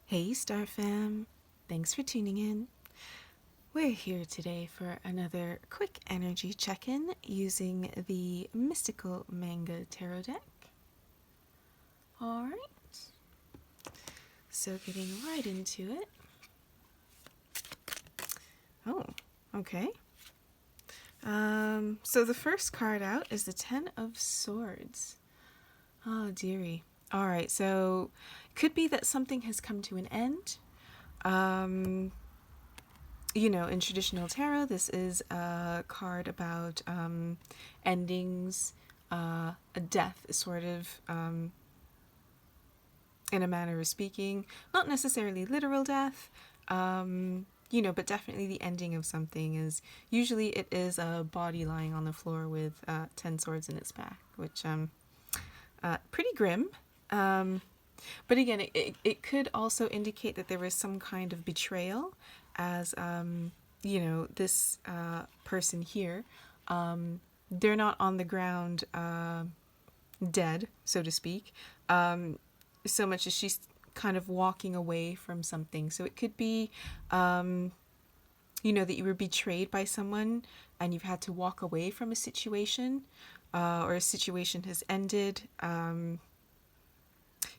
Hey Star Fam, thanks for tuning in. We're here today for another quick energy check-in using the Mystical Manga Tarot deck. Alright, so getting right into it. Oh, okay. So the first card out is the Ten of Swords. Oh, dearie. Alright, so could be that something has come to an end. In traditional tarot, this is a card about endings, a death, sort of, in a manner of speaking. Not necessarily literal death, but definitely the ending of something is usually it is a body lying on the floor with 10 swords in its back, which pretty grim. But again, it could also indicate that there was some kind of betrayal, as this person here, they're not on the ground dead, so to speak, so much as she's kind of walking away from something. So it could be, that you were betrayed by someone and you've had to walk away from a situation, or a situation has ended.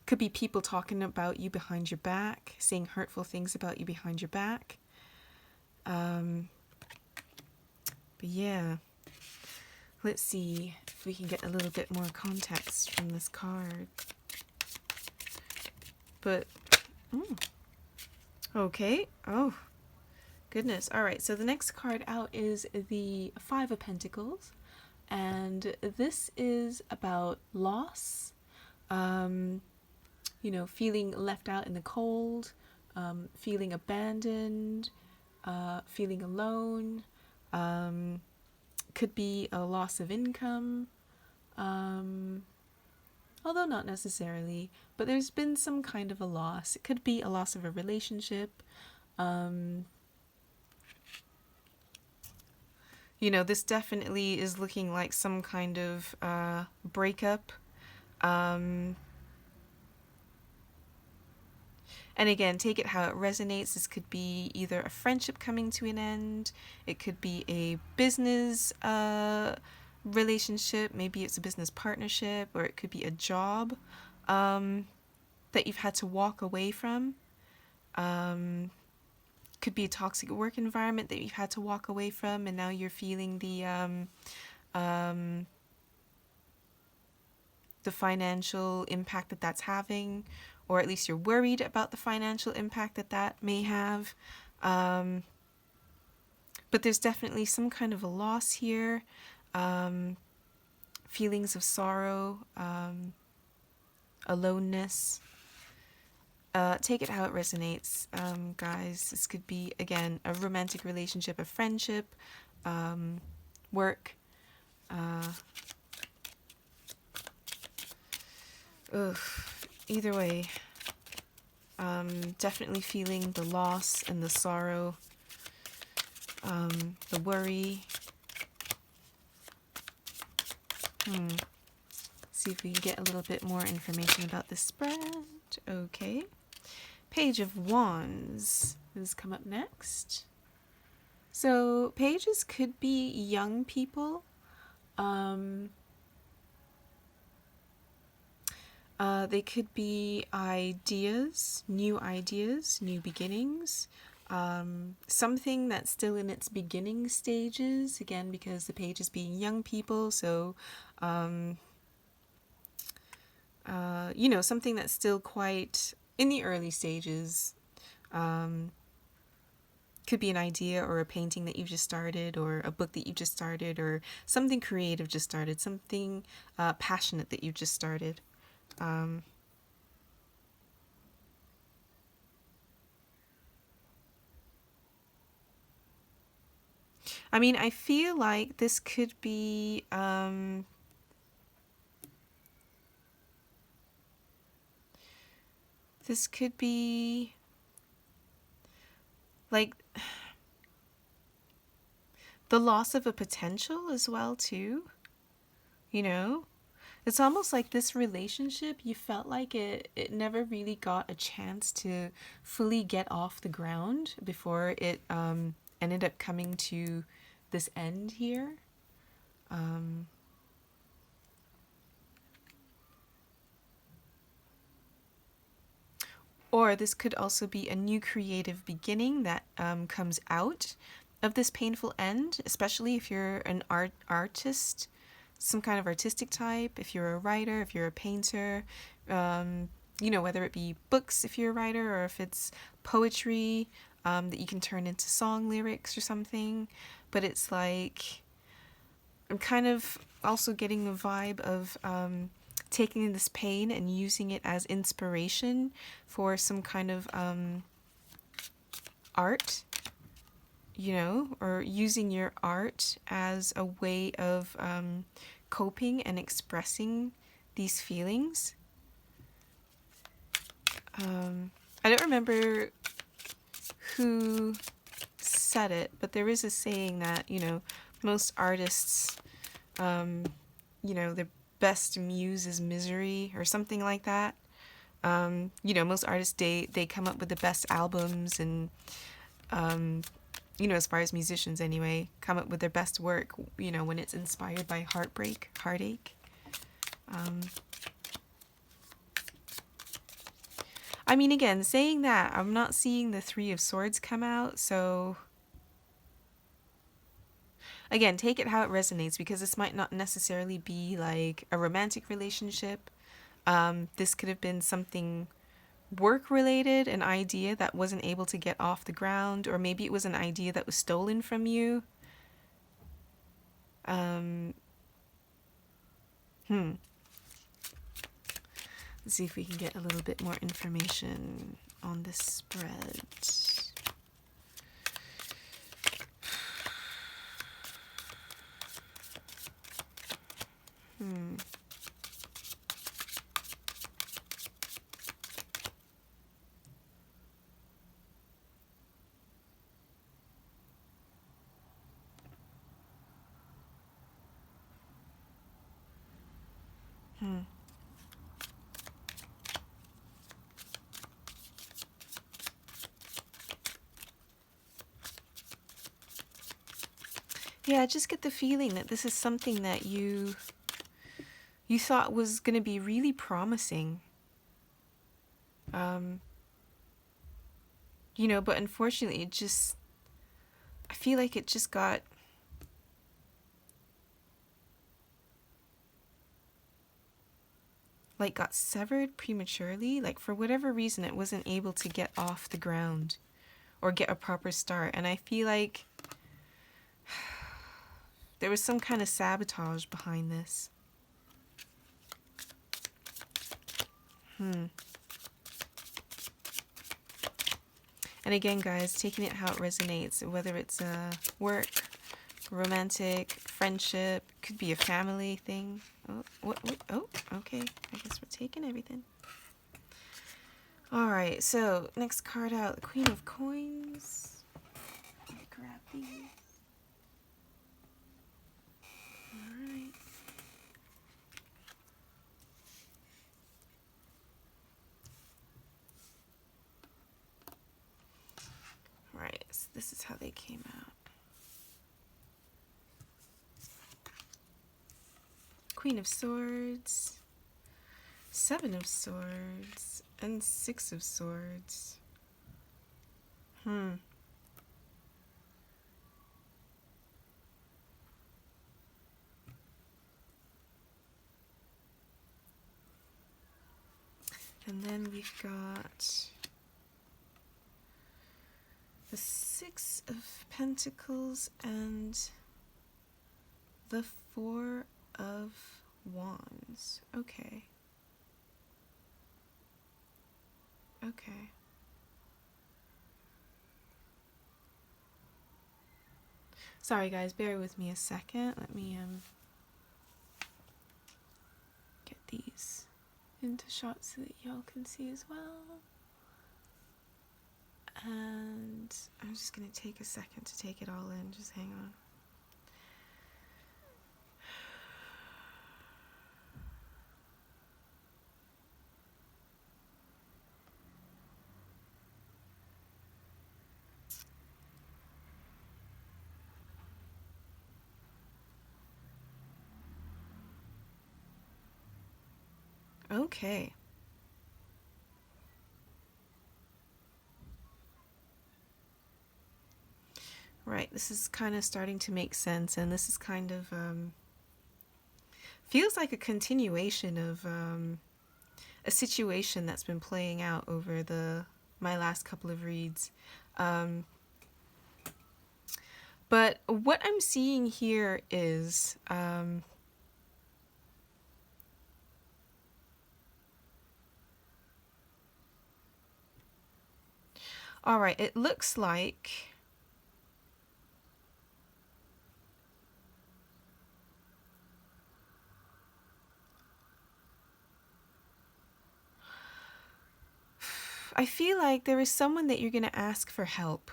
Could be people talking about you behind your back, saying hurtful things about you behind your back. But yeah, let's see if we can get a little bit more context from this card. But, okay. Oh, goodness. All right, so the next card out is the Five of Pentacles. And this is about loss, feeling left out in the cold, feeling abandoned, feeling alone, could be a loss of income, although not necessarily, but there's been some kind of a loss. It could be a loss of a relationship. This definitely is looking like some kind of breakup. And again, take it how it resonates. This could be either a friendship coming to an end. It could be a business relationship. Maybe it's a business partnership, or it could be a job that you've had to walk away from. Could be a toxic work environment that you've had to walk away from, and now you're feeling the financial impact that that's having, or at least you're worried about the financial impact that that may have. But there's definitely some kind of a loss here, feelings of sorrow, aloneness. Take it how it resonates, guys. This could be, again, a romantic relationship, a friendship, work. Either way, definitely feeling the loss and the sorrow, the worry. See if we can get a little bit more information about this spread. Okay. Page of Wands has come up next. So pages could be young people. They could be ideas, new beginnings. Something that's still in its beginning stages, again, because the page is being young people, so something that's still quite in the early stages. Could be an idea or a painting that you've just started, or a book that you've just started, or something creative just started, something passionate that you've just started. I feel like this could be like the loss of a potential as well too, It's almost like this relationship, you felt like it never really got a chance to fully get off the ground before it ended up coming to this end here. Um, or this could also be a new creative beginning that comes out of this painful end, especially if you're an artist, some kind of artistic type, if you're a writer, if you're a painter, you know, whether it be books if you're a writer, or if it's poetry that you can turn into song lyrics or something. But it's like, I'm kind of also getting a vibe of taking this pain and using it as inspiration for some kind of art, you know, or using your art as a way of coping and expressing these feelings. I don't remember who said it, but there is a saying that, you know, most artists, you know, their best muse is misery or something like that. You know, most artists, they come up with the best albums and, you know, as far as musicians anyway, come up with their best work, you know, when it's inspired by heartbreak, heartache. I mean, again, saying that, I'm not seeing the Three of Swords come out, so again, take it how it resonates, because this might not necessarily be like a romantic relationship. This could have been something work related, an idea that wasn't able to get off the ground, or maybe it was an idea that was stolen from you. Let's see if we can get a little bit more information on this spread. Yeah, I just get the feeling that this is something that you thought was going to be really promising. You know, but unfortunately it just, I feel like it just got severed prematurely. Like, for whatever reason, it wasn't able to get off the ground or get a proper start. And I feel like there was some kind of sabotage behind this. And again, guys, taking it how it resonates, whether it's work, romantic, friendship, could be a family thing. Oh, what? Oh, okay. I guess we're taking everything. All right. So next card out, the Queen of Coins. Let me grab these. All right. All right. So this is how they came out. Queen of Swords, Seven of Swords, and Six of Swords. And then we've got the Six of Pentacles and the Four of Wands. Okay. Okay. Sorry guys, bear with me a second. Let me get these into shot so that y'all can see as well. And I'm just gonna take a second to take it all in. Just hang on. Okay. Right, this is kind of starting to make sense, and this is kind of feels like a continuation of a situation that's been playing out over the my last couple of reads. Um, but what I'm seeing here is all right, it looks like I feel like there is someone that you're going to ask for help.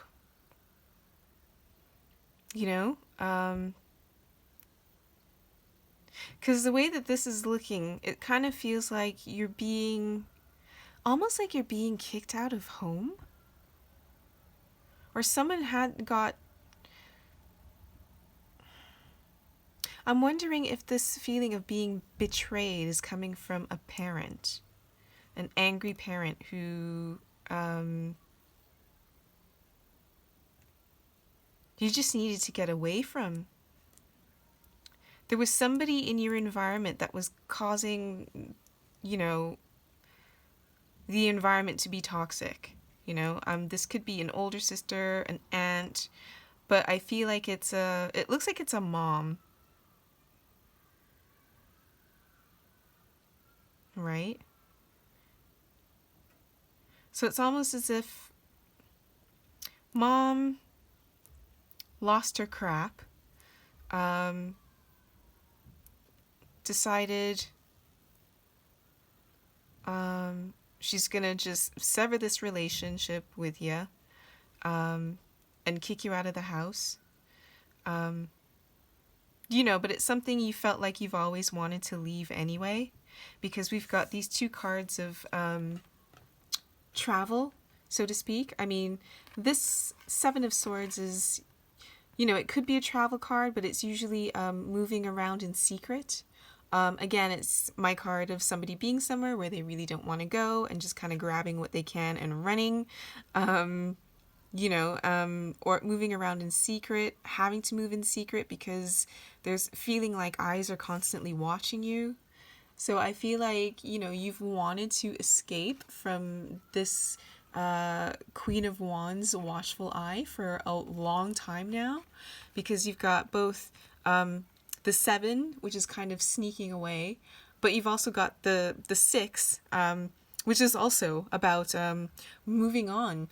You know? Because the way that this is looking, it kind of feels like you're being, almost like you're being kicked out of home. Or someone had got, I'm wondering if this feeling of being betrayed is coming from a parent, an angry parent who you just needed to get away from. There was somebody in your environment that was causing, you know, the environment to be toxic. You know, this could be an older sister, an aunt, but I feel like it looks like it's a mom. Right? So it's almost as if mom lost her crap, decided she's gonna just sever this relationship with you, and kick you out of the house. You know, but it's something you felt like you've always wanted to leave anyway, because we've got these two cards of travel, so to speak. I mean, this Seven of Swords is, you know, it could be a travel card, but it's usually moving around in secret. Again, it's my card of somebody being somewhere where they really don't want to go and just kind of grabbing what they can and running. You know, or moving around in secret, having to move in secret because there's feeling like eyes are constantly watching you. So I feel like, you know, you've wanted to escape from this Queen of Wands watchful eye for a long time now, because you've got both the Seven, which is kind of sneaking away, but you've also got the Six, which is also about moving on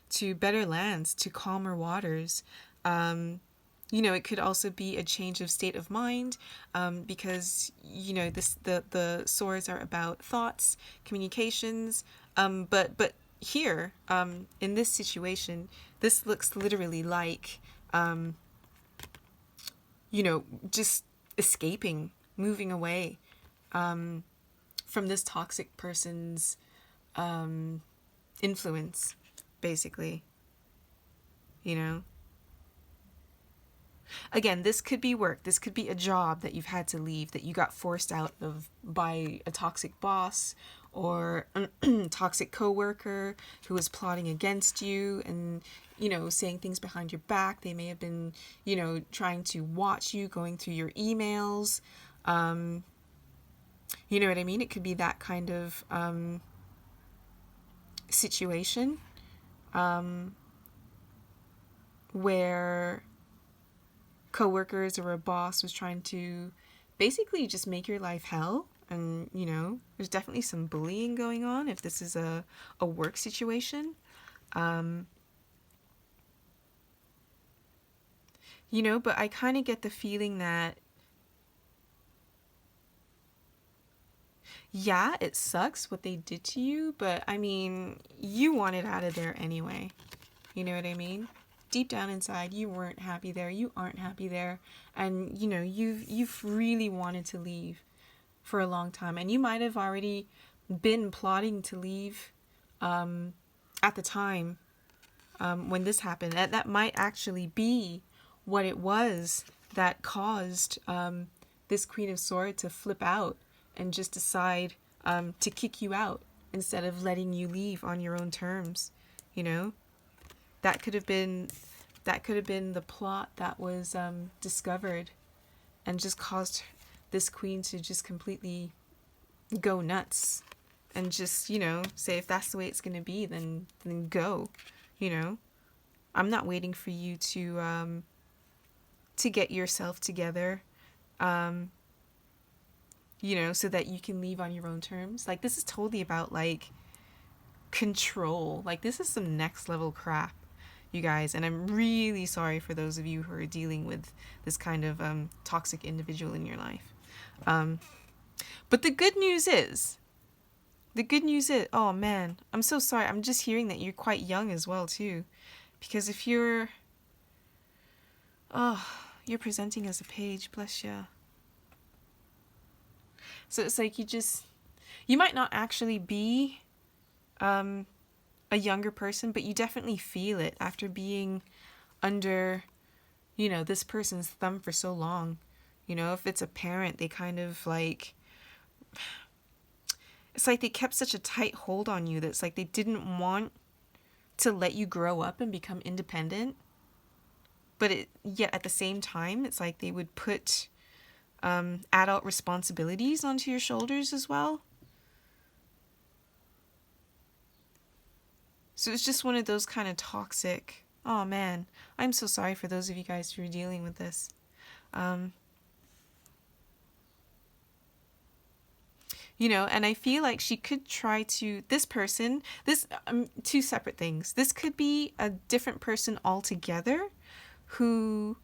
to better lands, to calmer waters. You know, it could also be a change of state of mind, because, you know, the swords are about thoughts, communications, but here, in this situation, this looks literally like, you know, just escaping, moving away from this toxic person's influence, basically, you know. Again, this could be work. This could be a job that you've had to leave, that you got forced out of by a toxic boss or a toxic coworker who was plotting against you and, you know, saying things behind your back. They may have been, you know, trying to watch you, going through your emails. You know what I mean? It could be that kind of situation where coworkers or a boss was trying to basically just make your life hell. And, you know, there's definitely some bullying going on if this is a work situation. You know, but I kind of get the feeling that, yeah, it sucks what they did to you, but I mean, you wanted out of there anyway. You know what I mean? Deep down inside, you weren't happy there. You aren't happy there. And, you know, you've really wanted to leave for a long time. And you might have already been plotting to leave at the time when this happened. That might actually be what it was that caused this Queen of Swords to flip out and just decide to kick you out instead of letting you leave on your own terms. You know, that could have been the plot that was discovered and just caused this queen to just completely go nuts and just, you know, say if that's the way it's going to be, then go, you know. I'm not waiting for you to get yourself together, you know, so that you can leave on your own terms. Like, this is totally about, like, control. Like, this is some next level crap, you guys. And I'm really sorry for those of you who are dealing with this kind of toxic individual in your life. But the good news is, oh man, I'm so sorry. I'm just hearing that you're quite young as well, too. Because if you're presenting as a page, bless ya. So it's like you might not actually be a younger person, but you definitely feel it after being under, you know, this person's thumb for so long. You know, if it's a parent, they kind of like, it's like they kept such a tight hold on you that's like they didn't want to let you grow up and become independent. But yet at the same time, it's like they would put adult responsibilities onto your shoulders as well. So it's just one of those kind of toxic, oh man, I'm so sorry for those of you guys who are dealing with this. You know, and I feel like she could try to, two separate things. This could be a different person altogether who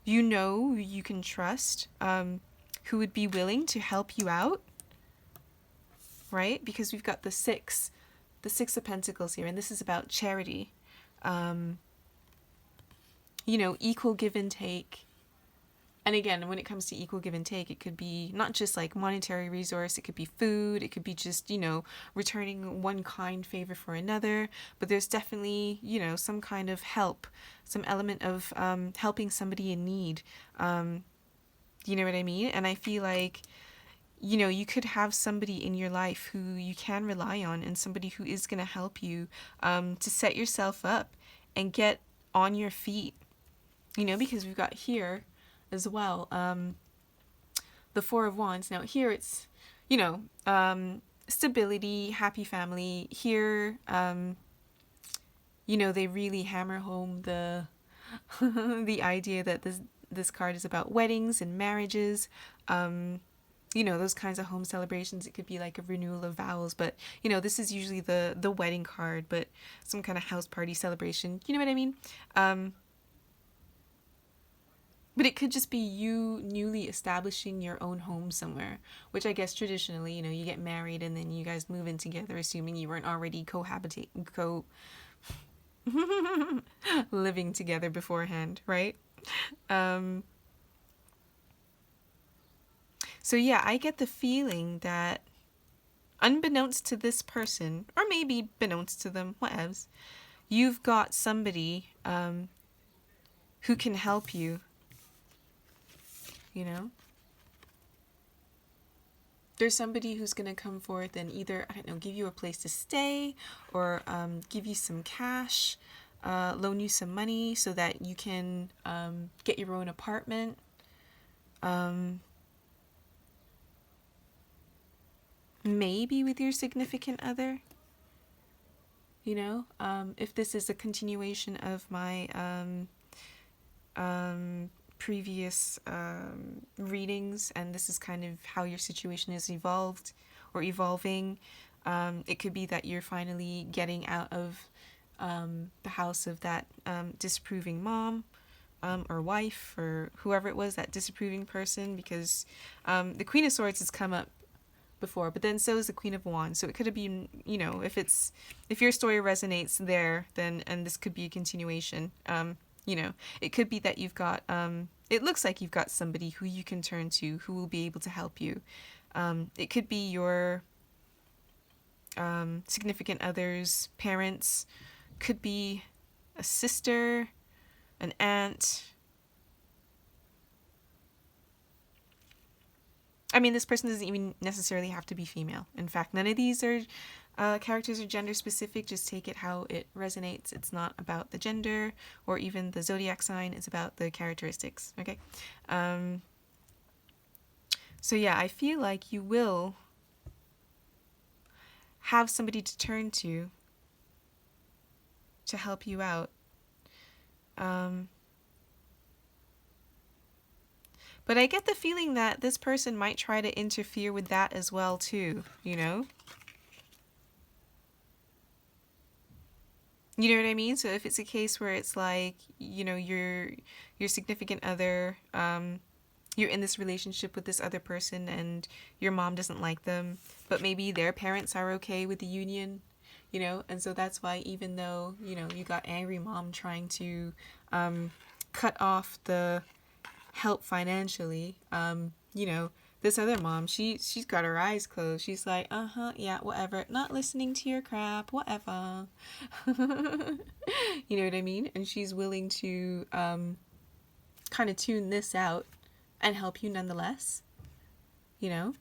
you know you can trust, who would be willing to help you out, right? Because we've got the Six of Pentacles here, and this is about charity. You know, equal give and take. And again, when it comes to equal give and take, it could be not just like monetary resource, it could be food, it could be just, you know, returning one kind favor for another. But there's definitely, you know, some kind of help, some element of helping somebody in need. You know what I mean? And I feel like, you know, you could have somebody in your life who you can rely on and somebody who is going to help you to set yourself up and get on your feet, you know, because we've got here as well the Four of Wands. Now here it's, you know, stability, happy family. Here, you know, they really hammer home the the idea that this card is about weddings and marriages. You know, those kinds of home celebrations. It could be like a renewal of vows, but you know, this is usually the wedding card, but some kind of house party celebration. You know what I mean? But it could just be you newly establishing your own home somewhere, which I guess traditionally, you know, you get married and then you guys move in together, assuming you weren't already living together beforehand, right? So yeah, I get the feeling that unbeknownst to this person, or maybe beknownst to them, whatevs, you've got somebody who can help you. You know, there's somebody who's going to come forth and either, I don't know, give you a place to stay or give you some cash, loan you some money so that you can get your own apartment. Maybe with your significant other. You know, if this is a continuation of my previous readings and this is kind of how your situation is evolved or evolving, it could be that you're finally getting out of the house of that disapproving mom or wife or whoever it was, that disapproving person, because the Queen of Swords has come up before, but then so is the Queen of Wands. So it could have been, you know, if your story resonates there, then, and this could be a continuation. You know, it could be that you've got, it looks like you've got somebody who you can turn to who will be able to help you. It could be your significant other's parents, could be a sister, an aunt. I mean, this person doesn't even necessarily have to be female. In fact, none of these are characters are gender specific. Just take it how it resonates. It's not about the gender or even the zodiac sign. It's about the characteristics. Okay. So yeah, I feel like you will have somebody to turn to help you out. But I get the feeling that this person might try to interfere with that as well too, you know? You know what I mean? So if it's a case where it's like, you know, your significant other, you're in this relationship with this other person and your mom doesn't like them, but maybe their parents are okay with the union, you know? And so that's why even though, you know, you got angry mom trying to cut off the help financially, you know, this other mom, she's got her eyes closed. She's like, yeah, whatever, not listening to your crap, whatever. You know what I mean? And she's willing to kind of tune this out and help you nonetheless, you know?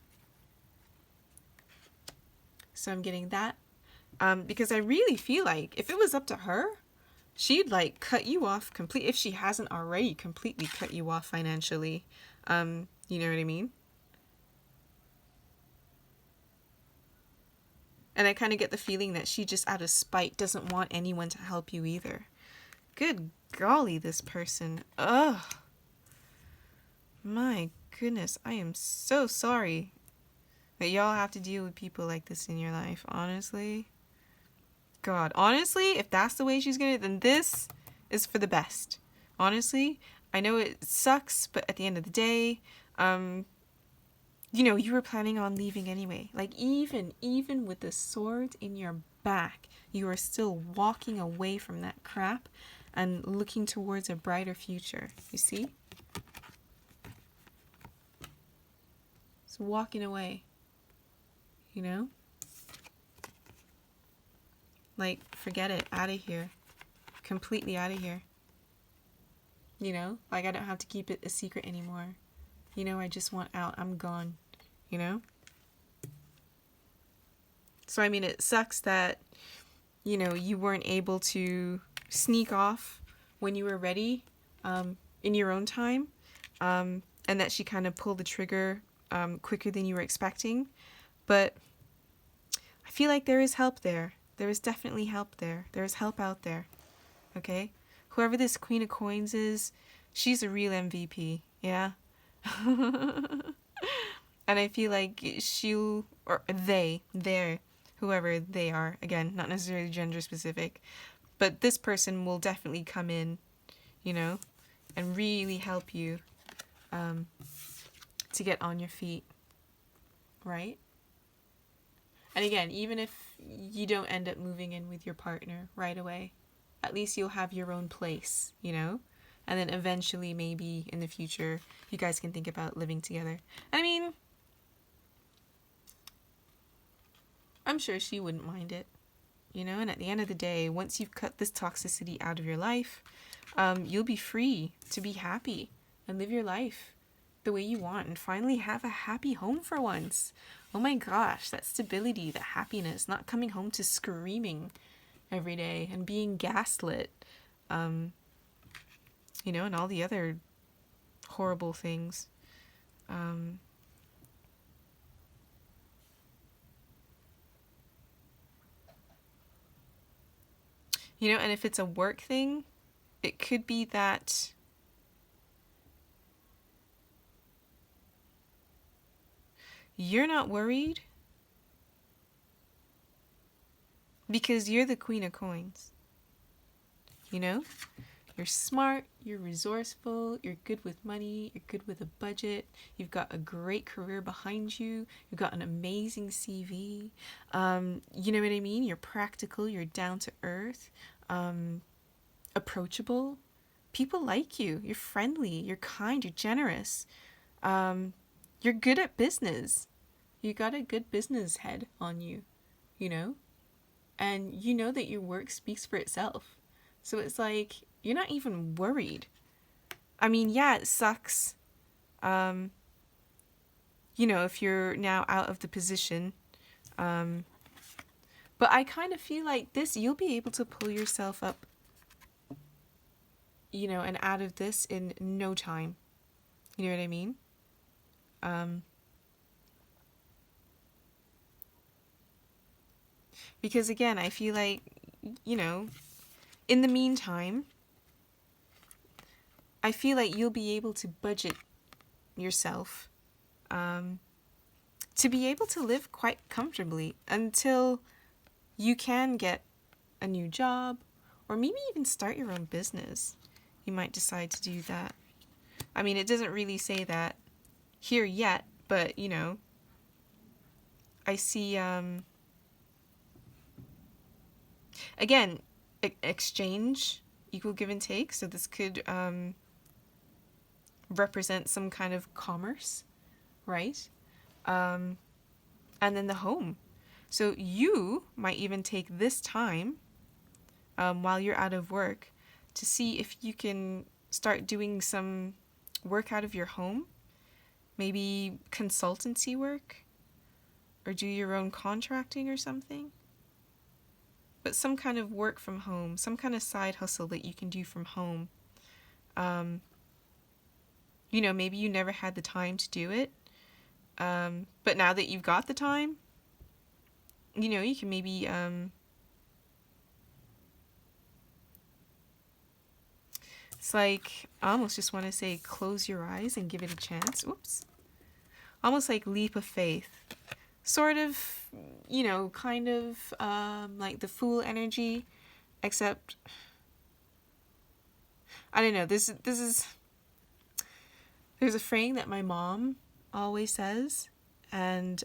So I'm getting that, because I really feel like if it was up to her, she'd like cut you off if she hasn't already completely cut you off financially. You know what I mean? And I kind of get the feeling that she just out of spite doesn't want anyone to help you either. Good golly, this person. Ugh. My goodness, I am so sorry that y'all have to deal with people like this in your life, honestly. God, honestly, if that's the way she's gonna, then this is for the best. Honestly, I know it sucks, but at the end of the day, you know, you were planning on leaving anyway. Like, even with the sword in your back, you are still walking away from that crap and looking towards a brighter future. You see? It's walking away. You know? Like, forget it. Out of here. Completely out of here. You know? Like, I don't have to keep it a secret anymore. You know, I just want out. I'm gone. You know? So, I mean, it sucks that, you know, you weren't able to sneak off when you were ready, in your own time, and that she kind of pulled the trigger quicker than you were expecting. But I feel like there is help there. There is definitely help there. There is help out there. Okay? Whoever this Queen of Coins is, she's a real MVP. Yeah? And I feel like whoever they are, again, not necessarily gender specific, but this person will definitely come in, you know, and really help you to get on your feet, right? And again, even if you don't end up moving in with your partner right away, at least you'll have your own place, you know? And then eventually, maybe in the future, you guys can think about living together. I mean, I'm sure she wouldn't mind it, you know? And at the end of the day, once you've cut this toxicity out of your life, you'll be free to be happy and live your life the way you want and finally have a happy home for once. Oh my gosh, that stability, that happiness, not coming home to screaming every day and being gaslit, you know, and all the other horrible things. You know, and if it's a work thing, it could be that you're not worried because you're the Queen of Coins. You know? You're smart, you're resourceful, you're good with money, you're good with a budget, you've got a great career behind you, you've got an amazing CV. You know what I mean? You're practical, you're down to earth, approachable. People like you. You're friendly, you're kind, you're generous. You're good at business. You got a good business head on you, you know? And you know that your work speaks for itself. So it's like, you're not even worried. I mean, yeah, it sucks. if you're now out of the position. But I kind of feel like this, you'll be able to pull yourself up, and out of this in no time. You know what I mean? Because again, I feel like, in the meantime, I feel like you'll be able to budget yourself to be able to live quite comfortably until you can get a new job or maybe even start your own business. You might decide to do that. I mean, it doesn't really say that here yet, but, I see, again, exchange, equal give and take. So this could represent some kind of commerce, right? And then the home. So you might even take this time while you're out of work to see if you can start doing some work out of your home, maybe consultancy work, or do your own contracting or something. But some kind of work from home, some kind of side hustle that you can do from home. Maybe you never had the time to do it. But now that you've got the time, you can maybe it's like, I almost just want to say close your eyes and give it a chance. Whoops. Almost like leap of faith. Sort of, kind of like the Fool energy, except, I don't know, this is, there's a frame that my mom always says, and,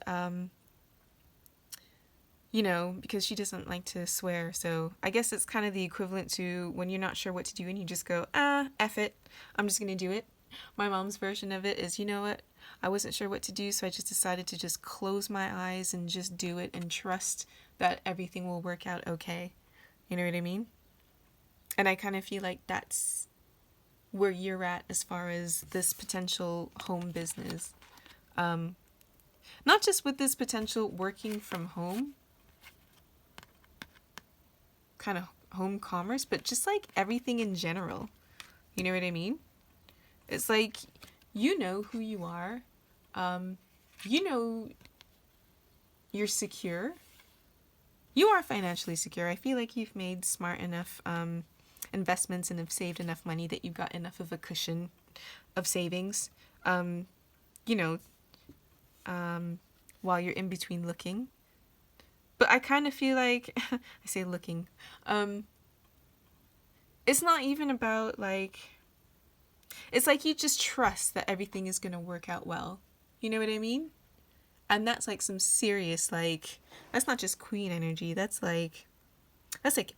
because she doesn't like to swear, so I guess it's kind of the equivalent to when you're not sure what to do and you just go, F it, I'm just gonna do it. My mom's version of it is, you know what, I wasn't sure what to do, so I just decided to just close my eyes and just do it and trust that everything will work out okay. You know what I mean? And I kind of feel like that's where you're at as far as this potential home business. Not just with this potential working from home, kind of home commerce, but just like everything in general. You know what I mean? It's like, you know who you are. You're secure. You are financially secure. I feel like you've made smart enough investments and have saved enough money that you've got enough of a cushion of savings, while you're in between looking. But I kind of feel like, I say looking, it's not even about like, it's like you just trust that everything is going to work out well. You know what I mean? And that's like some serious, like, that's not just queen energy. That's like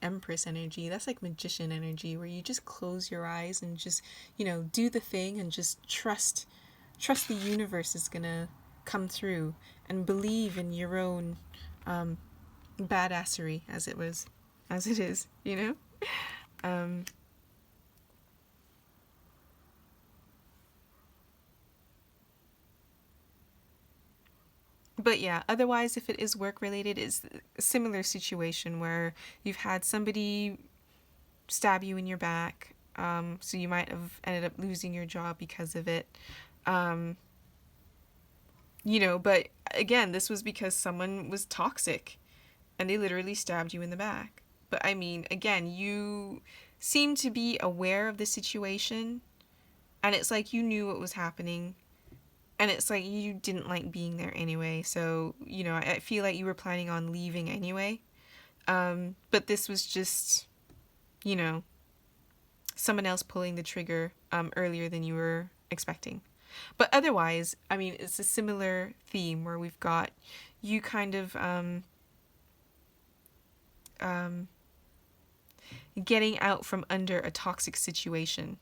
empress energy. That's like magician energy, where you just close your eyes and just, do the thing and just trust the universe is going to come through, and believe in your own badassery as it is, But yeah, otherwise, if it is work related, it's a similar situation where you've had somebody stab you in your back. So you might have ended up losing your job because of it. But again, this was because someone was toxic and they literally stabbed you in the back. But I mean, again, you seem to be aware of the situation, and it's like you knew what was happening. And it's like you didn't like being there anyway. So, I feel like you were planning on leaving anyway. But this was just, someone else pulling the trigger earlier than you were expecting. But otherwise, I mean, it's a similar theme where we've got you kind of getting out from under a toxic situation.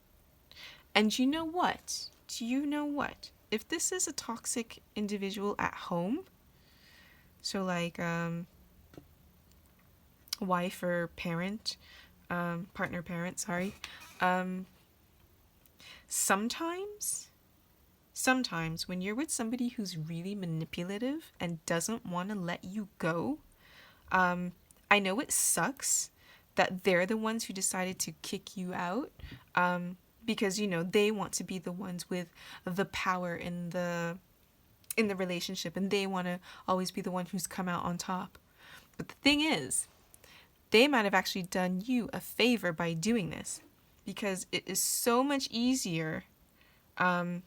And you know what? Do you know what? If this is a toxic individual at home, so like wife or parent, partner parent, sorry, sometimes sometimes when you're with somebody who's really manipulative and doesn't want to let you go, I know it sucks that they're the ones who decided to kick you out, because you know they want to be the ones with the power in the relationship, and they want to always be the one who's come out on top. But the thing is, they might have actually done you a favor by doing this, because it is so much easier, you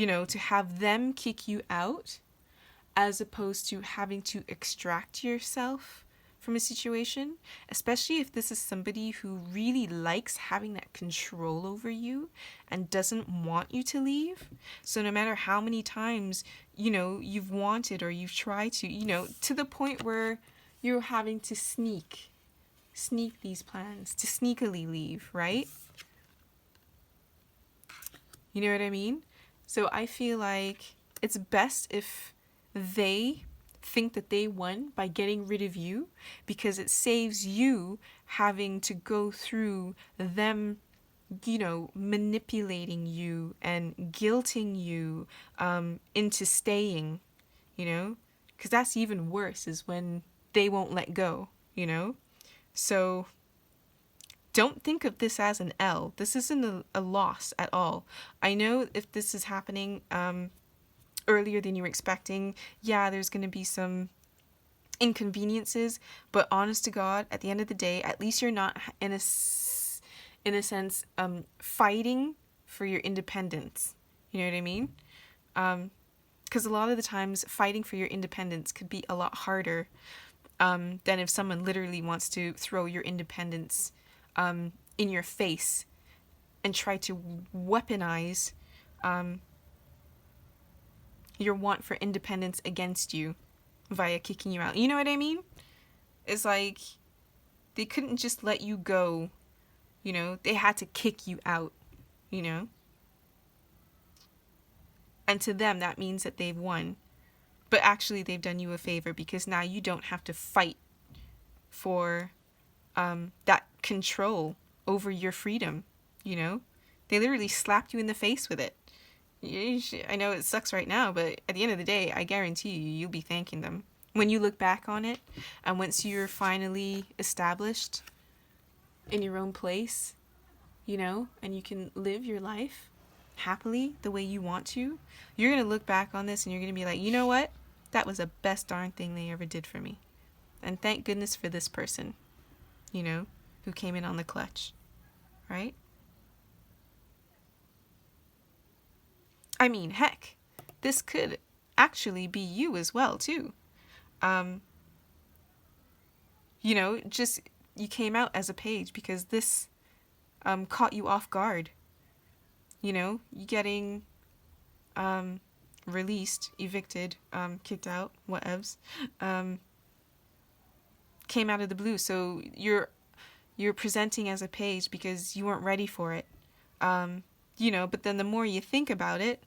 know, to have them kick you out as opposed to having to extract yourself from a situation, especially if this is somebody who really likes having that control over you and doesn't want you to leave. So no matter how many times, you know, you've wanted or you've tried to, you know, to the point where you're having to sneak these plans, to sneakily leave, right? You know what I mean? So I feel like it's best if they think that they won by getting rid of you, because it saves you having to go through them, you know, manipulating you and guilting you into staying, you know, because that's even worse, is when they won't let go, you know. So don't think of this as an L. This isn't a loss at all. I know if this is happening earlier than you were expecting, yeah, there's going to be some inconveniences, but honest to God, at the end of the day, at least you're not in a sense fighting for your independence. You know what I mean? Because a lot of the times fighting for your independence could be a lot harder than if someone literally wants to throw your independence in your face and try to weaponize your want for independence against you via kicking you out. You know what I mean? It's like they couldn't just let you go, you know, they had to kick you out, you know? And to them, that means that they've won. But actually, they've done you a favor, because now you don't have to fight for that control over your freedom, you know? They literally slapped you in the face with it. I know it sucks right now, but at the end of the day, I guarantee you, you'll be thanking them. When you look back on it, and once you're finally established in your own place, you know, and you can live your life happily the way you want to, you're going to look back on this and you're going to be like, you know what? That was the best darn thing they ever did for me. And thank goodness for this person, you know, who came in on the clutch, right? I mean, heck, this could actually be you as well, too. You know, just you came out as a page because this caught you off guard. You know, you getting released, evicted, kicked out, whatevs, came out of the blue. So you're presenting as a page because you weren't ready for it. You know, but then the more you think about it,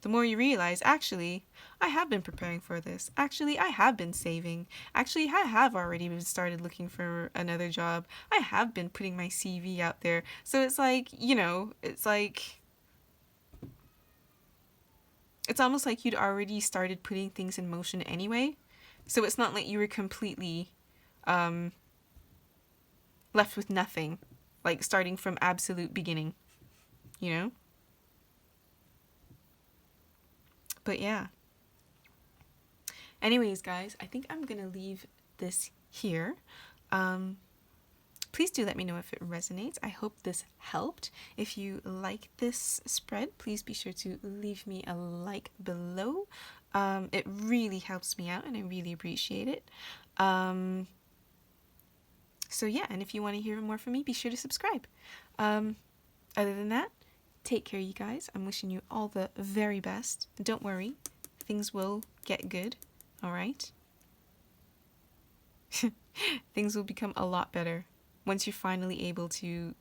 the more you realize, actually, I have been preparing for this. Actually, I have been saving. Actually, I have already started looking for another job. I have been putting my CV out there. So it's like, you know, it's almost like you'd already started putting things in motion anyway. So it's not like you were completely left with nothing, like starting from absolute beginning, you know? But yeah. Anyways, guys, I think I'm going to leave this here. Please do let me know if it resonates. I hope this helped. If you like this spread, please be sure to leave me a like below. It really helps me out and I really appreciate it. So yeah, and if you want to hear more from me, be sure to subscribe. Other than that, take care, you guys. I'm wishing you all the very best. Don't worry, things will get good, all right? Things will become a lot better once you're finally able to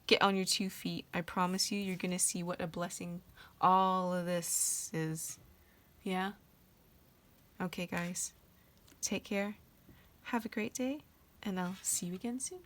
get on your 2 feet. I promise you, you're going to see what a blessing all of this is. Yeah? Okay, guys. Take care. Have a great day, and I'll see you again soon.